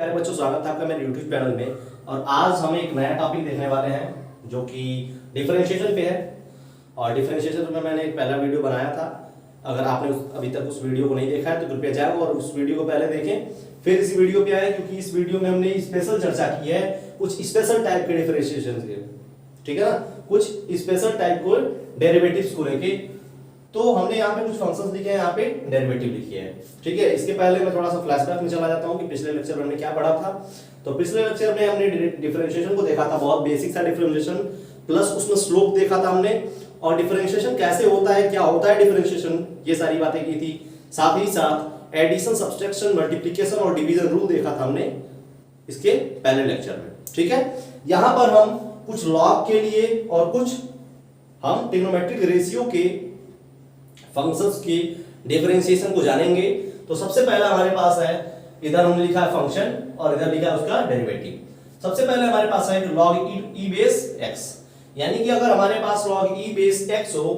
प्यारे बच्चों, स्वागत है आपका मेरे YouTube चैनल में। और आज हम एक नया टॉपिक देखने वाले हैं जो कि डिफरेंशिएशन पे है। और डिफरेंशिएशन में मैंने एक पहला वीडियो बनाया था। अगर आपने अभी तक उस वीडियो को नहीं देखा है तो कृपया जाओ और उस वीडियो को पहले देखें, फिर इस वीडियो पे आए, क्योंकि इस वीडियो में हमने स्पेशल चर्चा की है कुछ स्पेशल टाइप के डिफरेंशिएशन के। ठीक है ना, कुछ स्पेशल टाइप को डेरिवेटिव्स को लेके। तो हमने यहाँ पे कुछ फंक्शंस लिखे हैं, यहाँ पे डेरिवेटिव लिखे हैं। ठीक है, इसके पहले मैं थोड़ा सा फ्लैशबैक में चला जाता हूँ कि पिछले लेक्चर में हमने क्या पढ़ा था। तो पिछले लेक्चर में हमने डिफरेंशिएशन को देखा था, बहुत बेसिक सा डिफरेंशिएशन, प्लस उसमें स्लोप देखा था हमने, और डिफरेंशिएशन कैसे होता है, क्या होता है डिफरेंशिएशन, ये सारी बातें की थी। साथ ही साथ एडिशन, सब्सट्रैक्शन, मल्टीप्लिकेशन और डिवीजन रूल देखा था हमने इसके पहले लेक्चर में। ठीक है, यहाँ पर हम कुछ लॉग के लिए और कुछ हम ट्रिग्नोमेट्रिक रेशियो के फंक्शंस की डिफरेंशिएशन को जानेंगे। तो सबसे पहला हमारे पास है, इधर हमने लिखा है फंक्शन और इधर लिखा है उसका डेरिवेटिव। सबसे पहले हमारे पास है log e बेस x, यानी कि अगर हमारे पास log e बेस x हो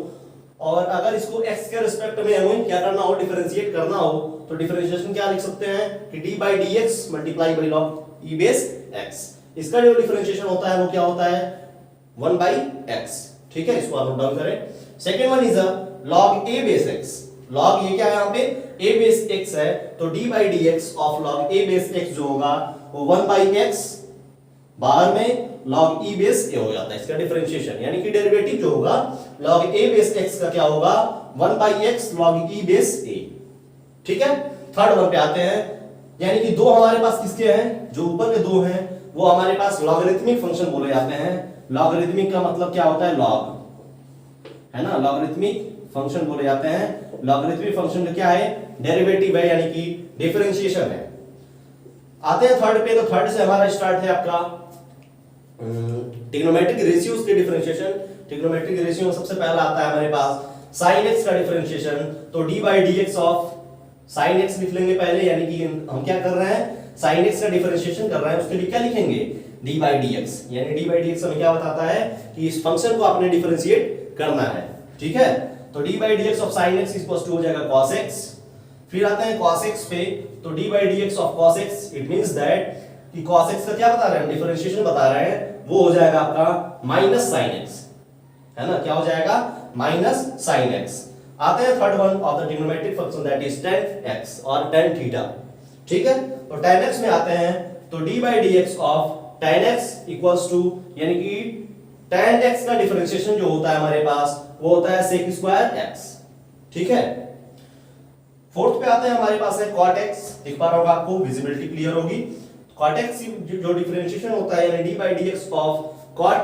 और अगर इसको x के रिस्पेक्ट में हमें क्या करना हो, डिफरेंशिएट करना हो, तो डिफरेंशिएशन क्या लिख सकते हैं कि d by dx multiply by log e base x। इसका जो डिफरेंशिएशन होता है वो क्या होता है, 1 by x। ठीक है, इसको आप नोट डाउन करें। Second one is log a base x। log ये क्या है, यहाँ पे a बेस x है, तो d by dx of log a base x जो होगा वो 1 by x, बाहर में log e बेस a हो जाता है इसका डिफरेंशिएशन, यानी कि डेरिवेटिव जो होगा log a बेस x का क्या होगा, 1 by x log e base a। ठीक है, थर्ड वन पे आते हैं, यानी कि दो हमारे पास किसके हैं, जो ऊपर के दो हैं वो हमारे पास लॉगरिथमिक फंक्शन बोले जाते हैं। लॉगरिथमिक का मतलब क्या होता है, लॉग, है ना, लॉगरिथमिक फंक्शन बोले जाते हैं। लॉगरिथमिक फंक्शन का क्या है, डेरिवेटिव है, यानी कि डिफरेंशिएशन है। आते हैं थर्ड पे, तो थर्ड से हमारा स्टार्ट है आपका ट्रिग्नोमेट्रिक रेशियोज के डिफरेंशिएशन। ट्रिग्नोमेट्रिक रेशियो में सबसे पहला आता है हमारे पास sin x का डिफरेंशिएशन। तो d by dx of sin x लिख लेंगे पहले, यानी कि हम क्या कर रहे हैं, sin x का डिफरेंशिएशन कर रहे हैं, उसके लिए क्या लिखेंगे, d by dx, यानी d by dx हमें क्या बताता है कि इस फंक्शन को आपने डिफरेंशिएट करना है। ठीक है, तो d by dx of sin x equals to हो जाएगा cos x। फिर आते हैं cos x पे, तो d by dx of cos x, it means that कि cos x का क्या बता रहे हैं, डिफरेंशिएशन बता रहे हैं, वो हो जाएगा आपका माइनस sin x, है ना, क्या हो जाएगा, माइनस sin x। आते हैं third one of the trigonometric function, that is tan x और tan थीटा। ठीक है, तो tan x में आते हैं, तो d by dx of tan x equals to, यानी कि tan x का डिफरेंशिएशन जो होता है हमारे पास वो होता है sec स्क्वायर x। ठीक है, फोर्थ पे आते हैं, हमारे पास है cot x। दिख पा रहा होगा आपको, विजिबिलिटी क्लियर होगी। cot x जो डिफरेंशिएशन होता है, यानी d by dx of cot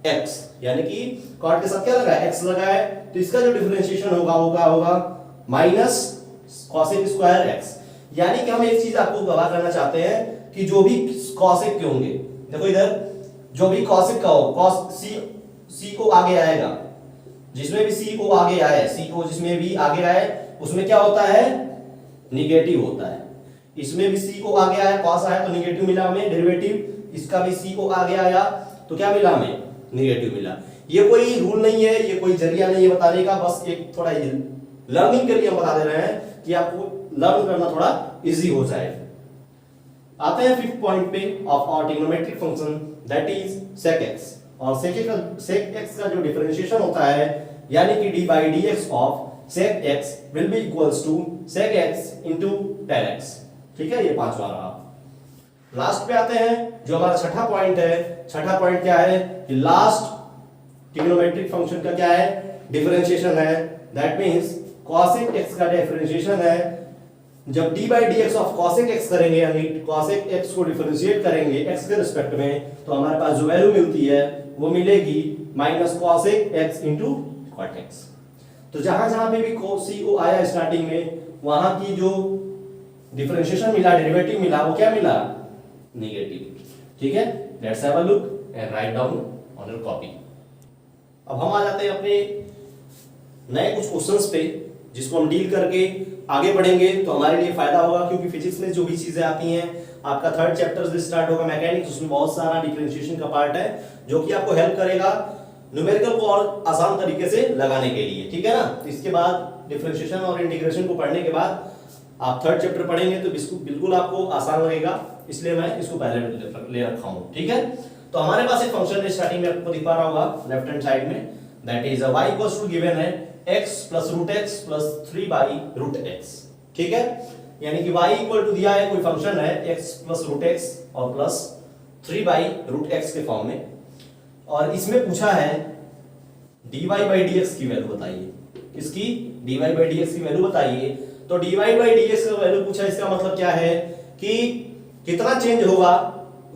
x, यानी कि cot के साथ क्या लगा है, x लगा है, तो इसका जो डिफरेंशिएशन होगा वो क्या होगा, माइनस cosec स्क्वायर x। यानी कि हम एक चीज आपको गवाह करना चाहते हैं कि जो भी cosec के होंगे, देखो इधर जो भी cosec का हो, cos c को आगे आएगा, जिसमें भी c को आगे आए, c को जिसमें भी आगे आए उसमें क्या होता है, निगेटिव होता है। इसमें भी c को आगे आया, cos आया तो निगेटिव मिला हमें डेरिवेटिव, इसका भी c को आगे आया तो क्या मिला हमें, निगेटिव मिला। ये कोई रूल नहीं है, ये कोई जरिया नहीं है बताने का, बस एक थोड़ा लर्निंग के लिए हम बता दे रहे हैं कि आपको लर्न करना थोड़ा इजी हो जाए। आते हैं फिफ्थ पॉइंट पे of our trigonometric function, that is sec x। और sec x का जो डिफरेंशिएशन होता है, यानी कि d by dx of sec x will be equals to sec x into tan x। ठीक है, ये पांचवा रहा। लास्ट पे आते हैं, जो हमारा छठा पॉइंट है। छठा पॉइंट क्या है कि लास्ट ट्रिग्नोमेट्रिक फंक्शन का क्या है, डिफरेंशिएशन है, दैट मींस cosec x का डिफरेंशिएशन है। जब d by dx of cosec x करेंगे, यानी cosec x को डिफरेंशिएट करेंगे x के रिस्पेक्ट में, तो हमारे पास जो वैल्यू मिलती है वो मिलेगी minus cosec x into cot x। तो जहां पे भी co आया स्टार्टिंग में, वहां की जो डिफरेंशिएशन मिला, डेरिवेटिव मिला, वो क्या मिला, नेगेटिव। ठीक है, let's have a look and write down on your copy. अब हम आ जाते हैं अपने नए कुछ क्वेश्चंस पे, जिसको हम डील करके आगे बढ़ेंगे तो हमारे लिए फायदा होगा, क्योंकि फिजिक्स में जो भी चीजें आती हैं, आपका थर्ड चैप्टर से स्टार्ट होगा मैकेनिक्स, उसमें बहुत सारा डिफरेंशिएशन का पार्ट है जो कि आपको हेल्प करेगा न्यूमेरिकल को और आसान तरीके से लगाने के लिए। ठीक है ना, इसके बाद डिफरेंशिएशन और इंटीग्रेशन को पढ़ने के बाद आप थर्ड चैप्टर पढ़ेंगे तो बिल्कुल आपको आसान लगेगा, इसलिए मैं इसको पहले ले रखा हूं। ठीक है, तो हमारे पास एक फंक्शन है, स्टार्टिंग में आपको दिख पा रहा होगा लेफ्ट हैंड साइड में, that is y equals to given है x plus root X plus 3 by root X. ठीक है, यानी कि y इक्वल टू दिया है, कोई फंक्शन है x प्लस रूट एक्स और प्लस 3 बाई रूट एक्स के फॉर्म में, और इसमें पूछा है dy बाई dx की वैल्यू बताइए। किसकी? dy बाई dx की वैल्यू बताइए। तो dy बाई dx का वैल्यू पूछा, इसका मतलब क्या है कि कितना चेंज होगा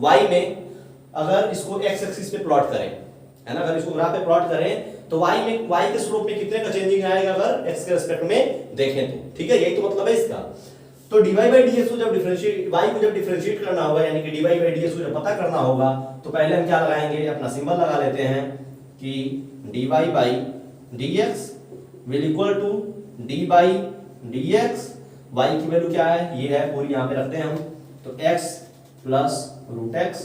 y में अगर इसको x एक्सिस पे प्लॉट करें, है ना, अगर इसको ग्राफ पे प्लॉट करें तो y के स्लोप में कितने का चेंजिंग आएगा अगर x के रिस्पेक्ट में देखें तो। ठीक है, यही तो मतलब है इसका। तो dy बाई dx को जब डिफरेंशिएट, y को जब डिफरेंशिएट करना होगा, यानी कि dy बाई dx को जब पता करना होगा, तो पहले हम क्या लगाएंगे, अपना सिंबल लगा लेते हैं कि dy by dx will equal to d by dx, y की वैल्यू क्या है, ये है पूरी, यहां पे रखते हैं हम, तो x plus root X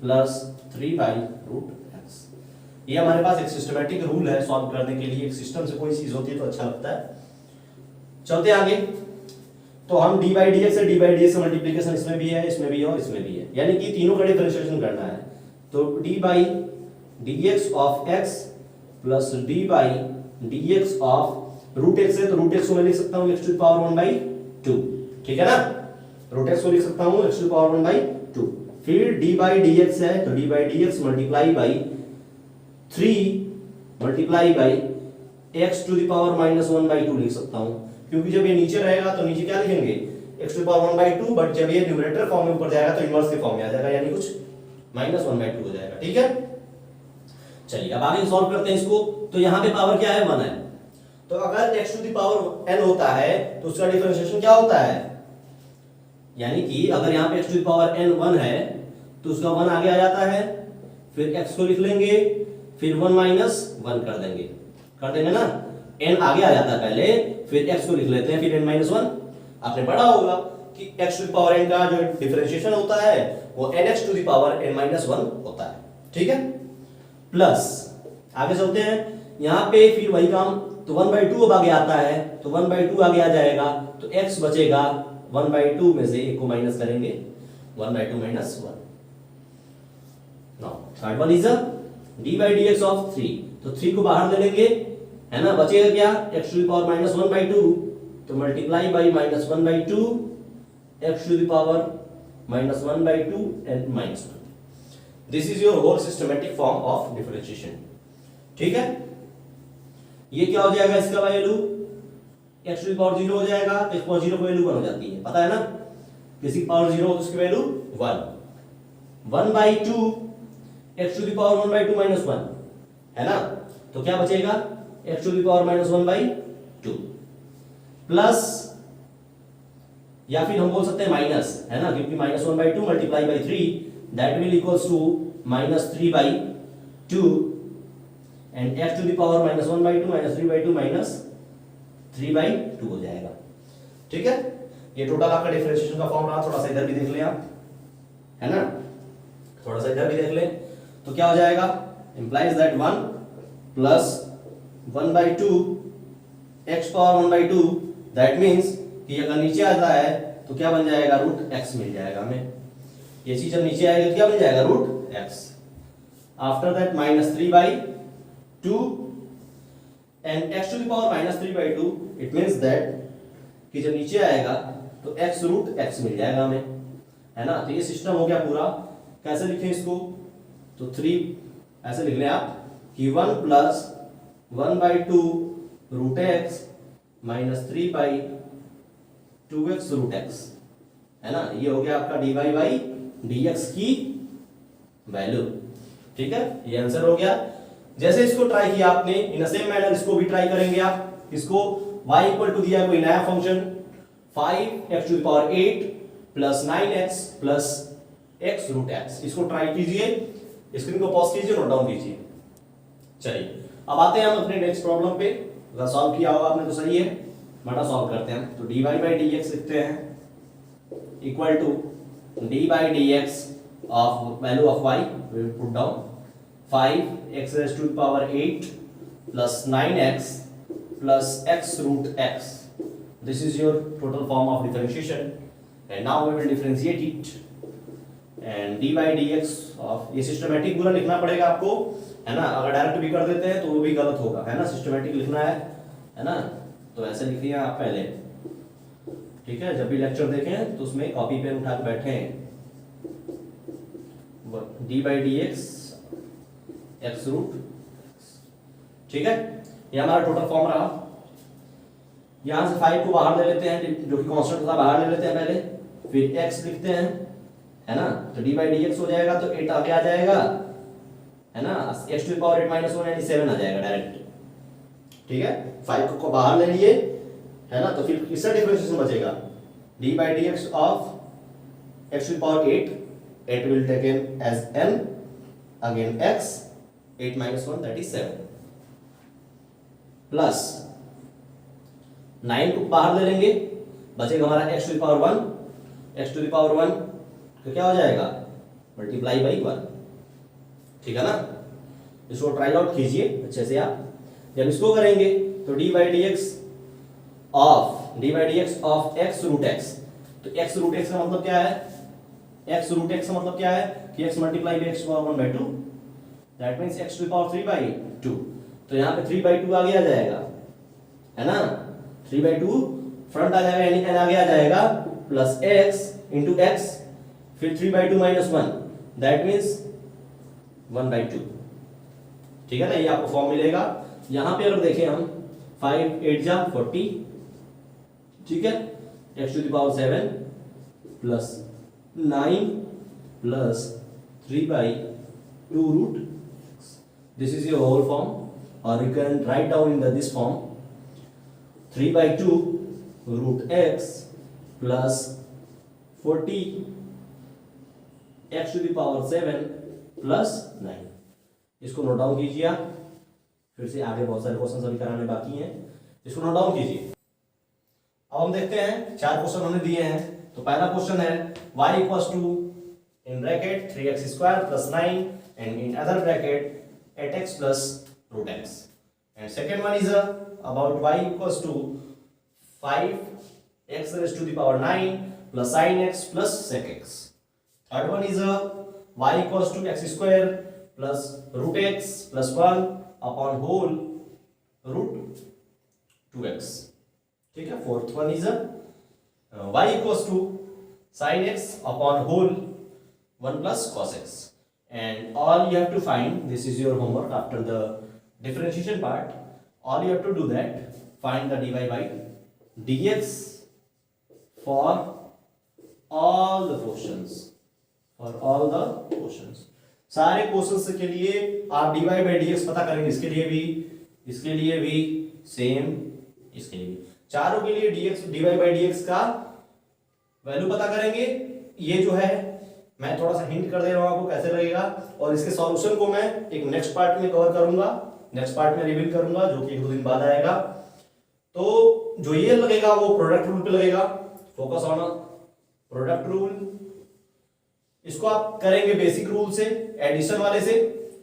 plus 3 by root X. ये हमारे पास एक सिस्टमैटिक रूल है सॉल्व करने के लिए, एक सिस्टम से कोई चीज होती है तो अच्छा लगता है। चलते आगे, तो हम dy बाई dx से dy बाई dx का मल्टीप्लिकेशन इसमें भी है, इसमें भी है और इसमें भी है, यानी कि तीनों का डिफरेंशिएशन करना है। तो d by dx of x plus d by dx of root x है, तो रूट x को मैं लिख सकता हूं x to the power 1 by 2। ठीक है ना, रूट x को लिख सकता हूं x to the power 1 by 2। फिर d बाई dx है, तो d by dx multiply by 3 multiply by x to the power minus 1 by 2 लिख सकता हूं, क्योंकि जब ये नीचे रहेगा तो नीचे क्या लिखेंगे x to the power 1 by 2, but जब ये न्यूमरेटर फॉर्म में ऊपर जाएगा तो इनवर्स के फॉर्म में आ जाएगा, यानी कुछ माइनस 1 बाई 2 हो जाएगा। ठीक है, चलिए अब आगे सॉल्व करते हैं इसको। तो यहाँ पे पावर क्या है, 1 है, तो अगर x to the power n होता है तो उसका डिफरेंशिएशन क्या होता है, यानी कि अगर यहाँ पे x to the power n 1 है तो उसका 1 आगे आ जाता है, फिर x को लिख लेंगे, फिर 1 माइनस 1 कर देंगे ना, n आगे आ जाता है पहले, फिर x को लिख लेते हैं, फिर n माइनस 1। आपने पढ़ा होगा कि x to the power n का जो डिफरेंशिएशन होता है वो nx to the power n minus 1 होता है। ठीक है, प्लस आगे चलते हैं, यहाँ पे फिर वही काम, तो 1 बाई 2 अब आगे आता है, तो 1 बाई 2 आगे आ जाएगा, तो x बचेगा, 1 बाई 2 में से एक को माइनस करेंगे, 1 by 2 minus 1। Now third one is d by dx of 3, तो 3 को बाहर ले लेंगे, है ना, बचेगा क्या, x to the power minus 1 by 2, तो multiply by minus 1 by 2 x to the power minus 1 by 2 and minus 1। This is your whole systematic form of differentiation. ठीक है, ये क्या हो जाएगा, इसका value x to the power 0 हो जाएगा, तो x पावर 0 की वैल्यू 1 हो जाती है, पता है ना, किसी पावर 0 हो तो उसकी value 1। 1 by 2 x to the power 1 by 2 minus 1, है ना, तो क्या बचेगा, x to the power minus 1 by 2 plus, या फिर हम बोल सकते हैं माइनस, है ना, क्योंकि minus 1 by 2 multiply by 3 that will equals to minus 3 by 2 and x to the power minus 1 by 2 minus 3 by 2 minus 3 by 2 हो जाएगा। ठीक है, ये टोटल आपका डिफरेंशिएशन का फॉर्म रहा। थोड़ा सा इधर भी देख लें आप, है ना, थोड़ा सा इधर भी देख लें, तो क्या हो जाएगा, implies that 1 plus 1 by 2 x power 1 by 2, that means कि अगर नीचे आता है तो क्या बन जाएगा, रूट x मिल जाएगा हमें, ये चीज जब नीचे आएगी तो क्या बन जाएगा, root x। After that minus 3 by 2 and x to the power minus 3 by 2, it means that कि जब नीचे आएगा तो x रूट x मिल जाएगा हमें, है ना। तो ये सिस्टम हो गया पूरा। कैसे लिखें इसको, तो 3 ऐसे लिख लें आप कि 1 प्लस 1 बाई 2 रूट x minus 3 by 2x root x, है ना, ये हो गया आपका dy बाई dx की वैल्यू। ठीक है, ये आंसर हो गया। जैसे इसको ट्राई किया आपने, इन सेम मैनर इसको भी ट्राई करेंगे आप। इसको y इक्वल टू दिया कोई नया function 5x to the power 8 plus 9x plus x root x, इसको ट्राई कीजिए, स्क्रीन को पॉज कीजिए, नोट डाउन कीजिए। चलिए अब आते हैं हम अपने नेक्स्ट प्रॉब्लम पे। अगर सॉल्व किया होगा आपने तो सही है, बड़ा सॉल्व करते हैं। तो dy बाई dx लिखते हैं equal to d by dx of value of y, we will put down 5x raised to the power 8 plus 9x plus x root x This is your total form of differentiation, and now we will differentiate it. And dy dx of, ये systematic पूरा लिखना पड़ेगा आपको, है ना। अगर direct भी कर देते हैं तो वो भी गलत होगा, है ना। सिस्टमेटिक लिखना है ना। तो ऐसे लिखिए आप पहले, ठीक है। जब भी लेक्चर देखें तो उसमें कॉपी पेन उठा के बैठें। D by D X root, ठीक है। ये हमारा टोटल फॉर्म रहा। यहां से 5 को बाहर ले लेते हैं, जो कि कांस्टेंट था, बाहर ले लेते हैं पहले, फिर x लिखते हैं, है ना। तो डी बाई डी एक्स हो जाएगा, तो 8 आगे आ जाएगा, है ना। x टू द पावर 8 - 1 यानी 7 आ जाएगा डायरेक्ट, ठीक है। 5 को बाहर ले लिए, है ना। तो फिर किसका डिफरेंशिएशन बचेगा, D by D X of x to the power 8 will taken as n, again x, 8 - 1 that is 7, plus 9 को बाहर ले लेंगे, बचेगा हमारा x to the power 1, x to the power 1 तो क्या हो जाएगा, मल्टीप्लाई बाई 1, ठीक है ना। इसको ट्राई आउट कीजिए अच्छे से आप। जब इसको करेंगे तो D by D X of x root x, तो x रूट x का मतलब क्या है, x रूट x का मतलब क्या है कि x multiply by x power 1/2, that means x to the power 3/2। तो यहाँ पे 3/2 आगे आ जाएगा, है ना। 3/2 फ्रंट आ जाएगा, यानी n आगे आ जाएगा, प्लस x इंटू x, फिर 3/2 - 1, दैट मींस 1/2, ठीक है ना। ये आपको फॉर्म मिलेगा। यहाँ पे अगर देखें हम 5 8 जा 40, ठीक है। x to the power 7 plus 9 plus 3/2 root, this is your whole form, or you can write down in this form 3/2 root x plus 40 x to the power 7 plus 9। इसको नोट डाउन कीजिए आप, फिर से आगे बहुत सारे क्वेश्चन अभी कराने बाकी हैं, इसको नोट डाउन कीजिए। अब हम देखते हैं 4 क्वेश्चन हमने दिए हैं। तो पहला क्वेश्चन है y equals to in bracket 3x² plus 9 and in other bracket 8x plus root x, and second one is about y equals to 5x raised to the power 9 plus sin x plus sec x। Third one is y equals to x² plus root x plus 1 upon whole root 2x, ठीक है। Fourth one is y equals to sin x upon whole 1 plus cos x, and all you have to find, this is your homework after the differentiation part, all you have to do that, find the dy by dx for all the questions, सारे questions के लिए आप dy by dx पता करेंगे। इसके लिए भी same, इसके लिए भी, चारों के लिए dy by dx का वैल्यू पता करेंगे। ये जो है मैं थोड़ा सा हिंट कर दे रहा हूं आपको कैसे लगेगा, और इसके सॉल्यूशन को मैं एक नेक्स्ट पार्ट में कवर करूंगा, नेक्स्ट पार्ट में रिवील करूंगा, जो कि 1-2 दिन बाद आएगा। तो जो ये लगेगा वो प्रोडक्ट रूल पे लगेगा, फोकस ऑन प्रोडक्ट रूल। इसको आप करेंगे बेसिक रूल से, एडिशन वाले से,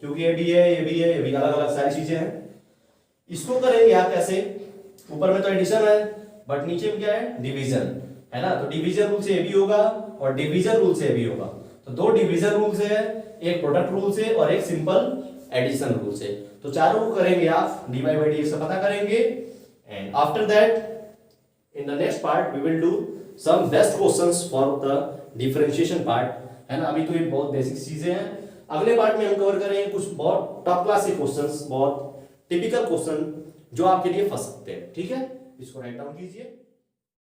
क्योंकि ये भी है, ये भी अलग अलग सारी चीजें हैं। इसको करेंगे आप कैसे, ऊपर में तो एडिशन है बट नीचे में क्या है, डिवीजन, है ना। तो डिवीजन रूल से ये भी होगा और डिवीजन रूल से ये भी होगा। तो 2 डिवीजन रूल से है, एक प्रोडक्ट रूल से और एक सिंपल एडिशन रूल से। तो चारों को करेंगे आप, dy by dx से पता करेंगे, and after that in the next part we will do some best questions for the differentiation part, है ना। अभी तो ये बहुत बेसिक चीजें हैं, अगले पार्ट में हम कवर करेंगे कुछ बहुत टॉप क्लास के क्वेश्चंस, बहुत टिपिकल क्वेश्चन जो आपके लिए फंस सकते हैं, ठीक है। इसको राइट डाउन कीजिए।